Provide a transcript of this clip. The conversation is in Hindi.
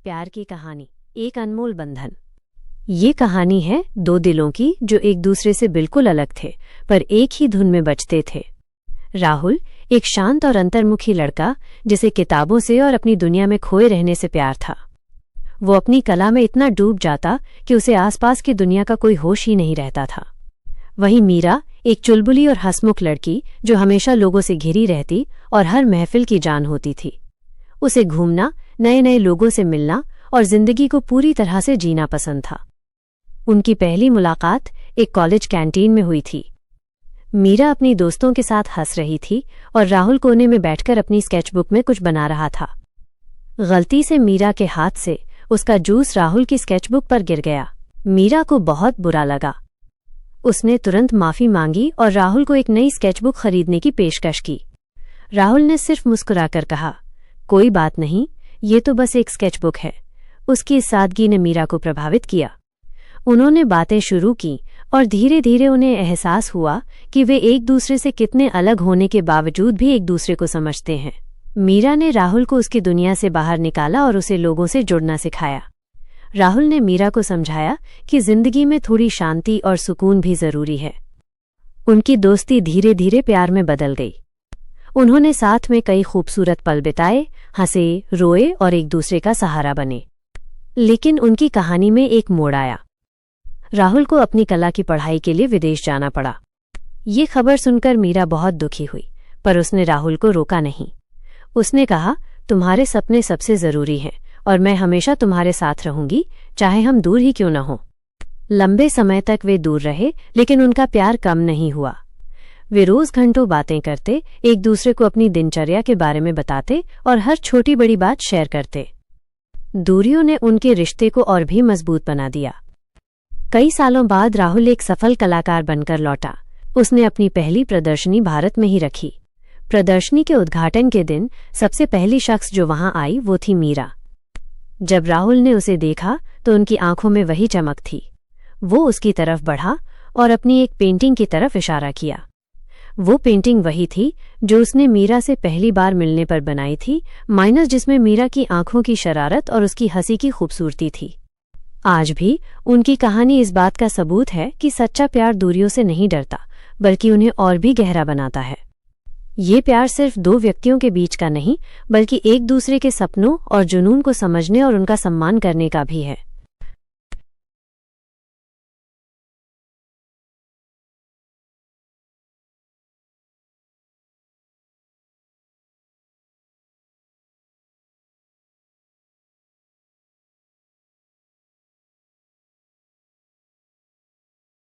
प्यार की कहानी, एक अनमोल बंधन। ये कहानी है दो दिलों की जो एक दूसरे से बिल्कुल अलग थे पर एक ही धुन में बजते थे। राहुल एक शांत और अंतर्मुखी लड़का जिसे किताबों से और अपनी दुनिया में खोए रहने से प्यार था। वो अपनी कला में इतना डूब जाता कि उसे आसपास की दुनिया का कोई होश ही नहीं रहता था। वहीं मीरा एक चुलबुली और हंसमुख लड़की जो हमेशा लोगों से घिरी रहती और हर महफिल की जान होती थी। उसे घूमना, नए नए लोगों से मिलना और जिंदगी को पूरी तरह से जीना पसंद था। उनकी पहली मुलाकात एक कॉलेज कैंटीन में हुई थी। मीरा अपनी दोस्तों के साथ हंस रही थी और राहुल कोने में बैठकर अपनी स्केचबुक में कुछ बना रहा था। गलती से मीरा के हाथ से उसका जूस राहुल की स्केचबुक पर गिर गया। मीरा को बहुत बुरा लगा। उसने तुरंत माफी मांगी और राहुल को एक नई स्केचबुक खरीदने की पेशकश की। राहुल ने सिर्फ मुस्कुराकर कहा, कोई बात नहीं, ये तो बस एक स्केचबुक है। उसकी इस सादगी ने मीरा को प्रभावित किया। उन्होंने बातें शुरू की और धीरे धीरे उन्हें एहसास हुआ कि वे एक दूसरे से कितने अलग होने के बावजूद भी एक दूसरे को समझते हैं। मीरा ने राहुल को उसकी दुनिया से बाहर निकाला और उसे लोगों से जुड़ना सिखाया। राहुल ने मीरा को समझाया कि जिंदगी में थोड़ी शांति और सुकून भी जरूरी है। उनकी दोस्ती धीरे धीरे प्यार में बदल गई। उन्होंने साथ में कई खूबसूरत पल बिताए, हंसे, रोए और एक दूसरे का सहारा बने। लेकिन उनकी कहानी में एक मोड़ आया। राहुल को अपनी कला की पढ़ाई के लिए विदेश जाना पड़ा। ये खबर सुनकर मीरा बहुत दुखी हुई, पर उसने राहुल को रोका नहीं। उसने कहा, तुम्हारे सपने सबसे जरूरी हैं और मैं हमेशा तुम्हारे साथ रहूंगी, चाहे हम दूर ही क्यों न हों। लंबे समय तक वे दूर रहे, लेकिन उनका प्यार कम नहीं हुआ। वे रोज घंटों बातें करते, एक दूसरे को अपनी दिनचर्या के बारे में बताते और हर छोटी बड़ी बात शेयर करते। दूरियों ने उनके रिश्ते को और भी मजबूत बना दिया। कई सालों बाद राहुल एक सफल कलाकार बनकर लौटा। उसने अपनी पहली प्रदर्शनी भारत में ही रखी। प्रदर्शनी के उद्घाटन के दिन सबसे पहली शख्स जो वहां आई वो थी मीरा। जब राहुल ने उसे देखा तो उनकी आंखों में वही चमक थी। वो उसकी तरफ बढ़ा और अपनी एक पेंटिंग की तरफ इशारा किया। वो पेंटिंग वही थी जो उसने मीरा से पहली बार मिलने पर बनाई थी, माइनस जिसमें मीरा की आंखों की शरारत और उसकी हंसी की खूबसूरती थी। आज भी उनकी कहानी इस बात का सबूत है कि सच्चा प्यार दूरियों से नहीं डरता, बल्कि उन्हें और भी गहरा बनाता है। ये प्यार सिर्फ दो व्यक्तियों के बीच का नहीं, बल्कि एक दूसरे के सपनों और जुनून को समझने और उनका सम्मान करने का भी है।